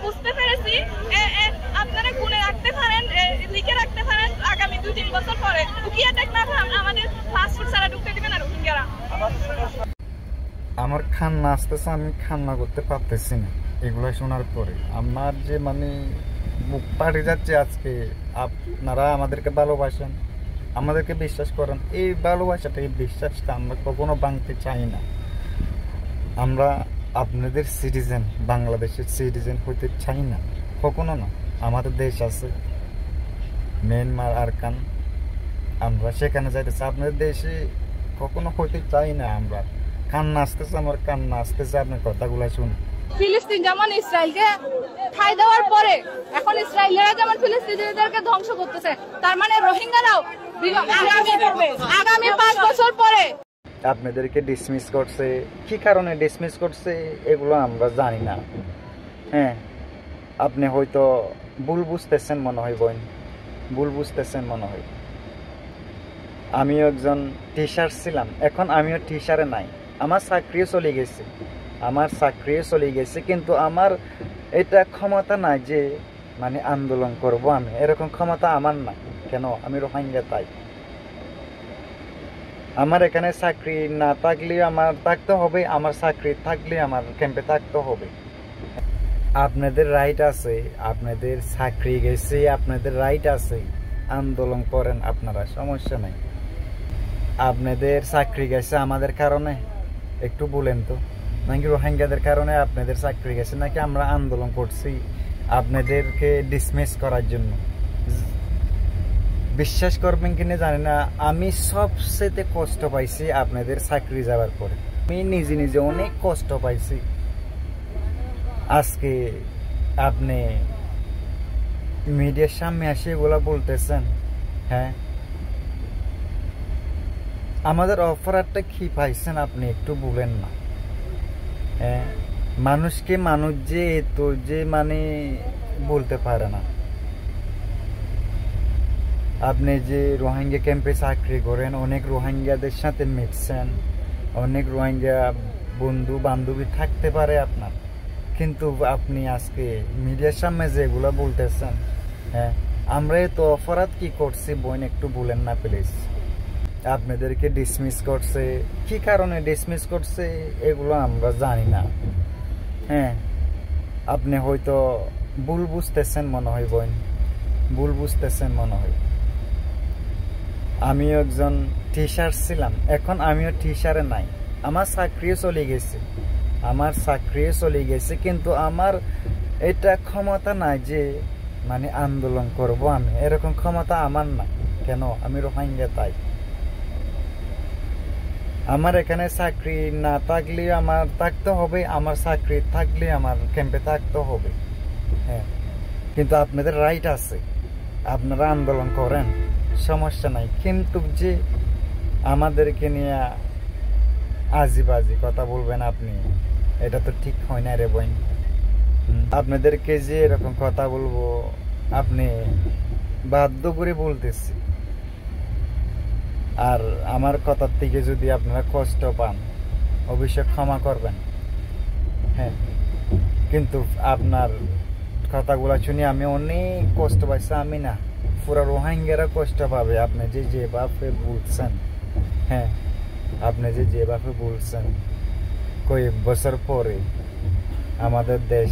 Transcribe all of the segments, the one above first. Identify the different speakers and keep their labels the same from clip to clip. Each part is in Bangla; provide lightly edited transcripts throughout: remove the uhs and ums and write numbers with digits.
Speaker 1: বুঝতে পেরেছি আপনারা গুনে রাখতে পারেন, লিখে রাখতে পারেন আগামী 2-3 বছর পরে উকিয়া টেক না আমাদের পাসপোর্ট ছাড়া ঢুকতে দিবে না রোহিঙ্গারা।
Speaker 2: আমার খান্না আসতেছে, আমি খান্না করতে পারতেছি না এগুলো শোনার পরে। আমার যে মানে বুক ফাটে যাচ্ছে আজকে। আপনারা আমাদেরকে ভালোবাসেন, আমাদেরকে বিশ্বাস করেন, এই ভালোবাসাটা এই বিশ্বাসটা আমরা কখনো ভাঙতে চাই না। আমরা আপনাদের সিটিজেন, বাংলাদেশের সিটিজেন হইতে চাই না, কখনো না। আমাদের দেশ আছে মিয়ানমার, আরাকান, আমরা সেখানে যাইতেছি, আপনাদের দেশে কখনো হইতে চাই না। আমরা কান্না আসতেছে, আমার কান্না আসতেছে আপনার কথাগুলো শুনে।
Speaker 1: ফিলিস্তিন যেমন ইসরায়েলকে ঠাঁই দেওয়ার পরে এখন ইসরায়েলিরা যেমন ফিলিস্তিনিদেরকে ধ্বংস করতেছে, তার মানে রোহিঙ্গারাও আগামী 5 বছর পরে
Speaker 2: আপনাদেরকে ডিসমিস করছে। কি কারণে ডিসমিস করছে এগুলো আমরা জানি না। হ্যাঁ, আপনি হয়তো ভুল বুঝতেছেন মনে হয় বোন, ভুল বুঝতেছেন মনে হয়। আমিও একজন টিচার ছিলাম, এখন আমিও টিচারে নাই, আমার চাকরিও চলে গেছে, আমার চাকরিও চলে গেছে, কিন্তু আমার এটা ক্ষমতা নাই যে মানে আন্দোলন করব আমি, এরকম ক্ষমতা আমার নাই। কেন? আমি রোহিঙ্গা, তাই আমার এখানে চাকরি না থাকলে আমার থাকতে হবে, আমার চাকরি থাকলে আমার ক্যাম্পে থাকতে হবে। আপনাদের রাইট আছে, আপনাদের চাকরি গেছে, আপনাদের রাইট আছে, আন্দোলন করেন আপনারা, সমস্যা নাই। আপনাদের চাকরি গেছে আমাদের কারণে, একটু বলেন তো, নাকি রোহিঙ্গাদের কারণে আপনাদের চাকরি গেছে, নাকি আমরা আন্দোলন করছি আপনাদেরকে ডিসমিস করার জন্য? বিশ্বাস করবেন কিনা জানি না, আমি সবচেয়ে কষ্ট পাইছি আপনাদের চাকরি যাওয়ার পরে। আমি নিজে নিজে অনেক কষ্ট পাইছি। আজকে আপনি মিডিয়ার সামনে এসে এগুলা বলতেছেন। হ্যাঁ, আমাদের অফারটা কি পাইছেন আপনি একটু বলেন না। হ্যাঁ, মানুষকে মানুষ যে তো যে মানে বলতে পারে না। আপনি যে রোহিঙ্গা ক্যাম্পে চাকরি করেন, অনেক রোহিঙ্গাদের সাথে মিশছেন, অনেক রোহিঙ্গা বন্ধু বান্ধবী থাকতে পারে আপনার, কিন্তু আপনি আজকে মিডিয়ার সামনে যেগুলো বলতেছেন, হ্যাঁ, আমরা তো অপরাধ কি করছি বোন একটু বলেন না প্লিজ। আপনাদেরকে ডিসমিস করছে, কি কারণে ডিসমিস করছে এগুলো আমরা জানি না। হ্যাঁ, আপনি হয়তো ভুল বুঝতেছেন মনে হয় বোন, ভুল বুঝতেছেন মনে হয়। আমিও একজন টিচার ছিলাম, এখন আমিও টিচারে নাই, আমার চাকরিও চলে গেছে, আমার চাকরিও চলে গেছে, কিন্তু আমার এটা ক্ষমতা নাই যে মানে আন্দোলন করব আমি, এরকম ক্ষমতা আমার নাই। কেন? আমি রোহিঙ্গা, তাই আমার এখানে চাকরি না থাকলে আমার থাকতে হবে, আমার চাকরি থাকলে আমার ক্যাম্পে থাকতে হবে। হ্যাঁ, কিন্তু আপনাদের রাইট আছে, আপনারা আন্দোলন করেন, সমস্যা নাই, কিন্তু যে আমাদেরকে নিয়ে আজিবাজি কথা বলবেন আপনি, এটা তো ঠিক হয় না রে বোন। আপনাদেরকে যে এরকম কথা বলবো আপনি বাধ্য করে বলতেছি, আর আমার কথার থেকে যদি আপনারা কষ্ট পান অবশ্যই ক্ষমা করবেন। হ্যাঁ, কিন্তু আপনার কথাগুলো শুনে আমি অনেক কষ্ট পাইছি, আমি না পুরো রোহিঙ্গারা কষ্ট পাবে। আপনি যে যেভাবে বলছেন, হ্যাঁ, আপনি যে যেভাবে বলছেন কয়েক বছর পরে আমাদের দেশ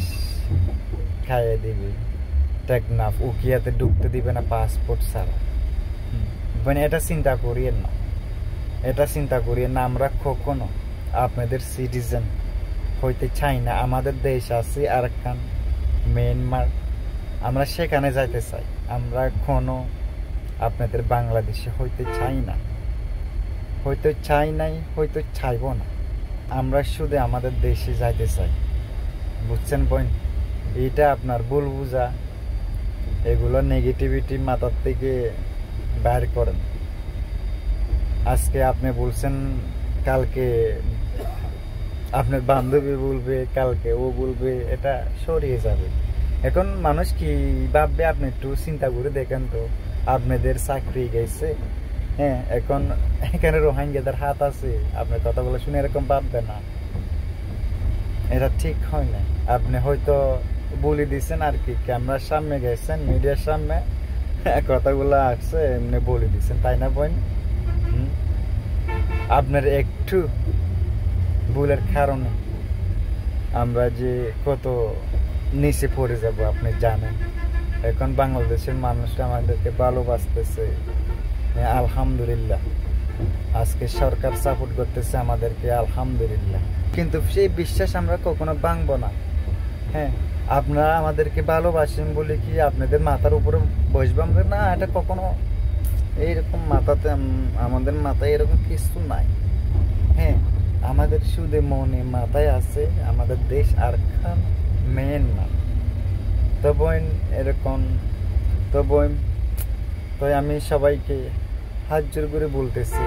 Speaker 2: খাইয়ে দিবে, টেকনাফ উকিয়াতে ঢুকতে দিবে না পাসপোর্ট ছাড়া, মানে এটা চিন্তা করিয়েন না, এটা চিন্তা করিয়েন না। আমরা কখনো আপনাদের সিটিজেন হইতে চাই না। আমাদের দেশ আছে আরাকান, মিয়ানমার, আমরা সেখানে যাইতে চাই, আমরা কোনো আপনাদের বাংলাদেশে হইতে চাই না, হয়তো চাই নাই, হয়তো চাইব না, আমরা শুধু আমাদের দেশে যাইতে চাই। বুঝছেন বোন? এটা আপনার ভুল বুঝা, এগুলো নেগেটিভিটি মাথার থেকে বাইর করেন। আজকে আপনি বলছেন, কালকে আপনার বান্ধবী বলবে, কালকে ও বলবে, এটা সরিয়ে যাবে। এখন মানুষ কি ভাববে আপনি একটু চিন্তা করে দেখেন তো। আপনাদের চাকরি গেছে, হ্যাঁ, এখন এখানে রোহিঙ্গাদের হাত আছে, আপনার কথাগুলো শুনে এরকম ভাববে না, এটা ঠিক হয় না। আপনি হয়তো বলে দিছেন আর কি, ক্যামেরার সামনে গেছেন, মিডিয়ার সামনে কথাগুলো আসছে এমনি বলে দিছেন, তাই না বোন? আপনার একটু ভুলের কারণে আমরা যে কত নিচে পড়ে যাব আপনি জানেন। এখন বাংলাদেশের মানুষরা আমাদেরকে ভালোবাসতেছে, আলহামদুলিল্লাহ। আজকে সরকার সাপোর্ট করতেছে আমাদেরকে, আলহামদুলিল্লাহ। কিন্তু সেই বিশ্বাস আমরা কখনো ভাঙবো না। হ্যাঁ, আপনারা আমাদেরকে ভালোবাসেন বলে কি আপনাদের মাথার উপরে বসবো আমরা? না, এটা কখনো এইরকম মাথাতে, আমাদের মাথায় এরকম কিছু নাই। হ্যাঁ, আমাদের শুধু মনে মাথায় আছে আমাদের দেশ আর খান মেন না। তো বোন এরকম, তো বোন তো আমি সবাইকে হাত জোর করে বলতেছি,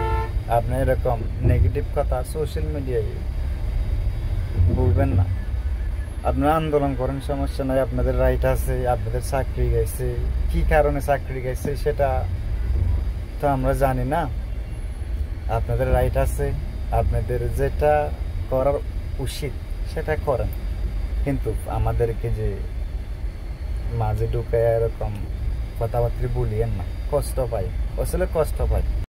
Speaker 2: আপনি এরকম নেগেটিভ কথা সোশ্যাল মিডিয়ায় বলবেন না। আপনারা আন্দোলন করেন, সমস্যা নাই, আপনাদের রাইট আছে। আপনাদের চাকরি গেছে, কি কারণে চাকরি গেছে সেটা তো আমরা জানি না। আপনাদের রাইট আছে, আপনাদের যেটা করার উচিত সেটা করেন। কিন্তু আমাদেরকে যে মাঝে ঢুকে এরকম কথাবার্তা বলিয়েন না, কষ্ট পাই, আসলে কষ্ট পাই।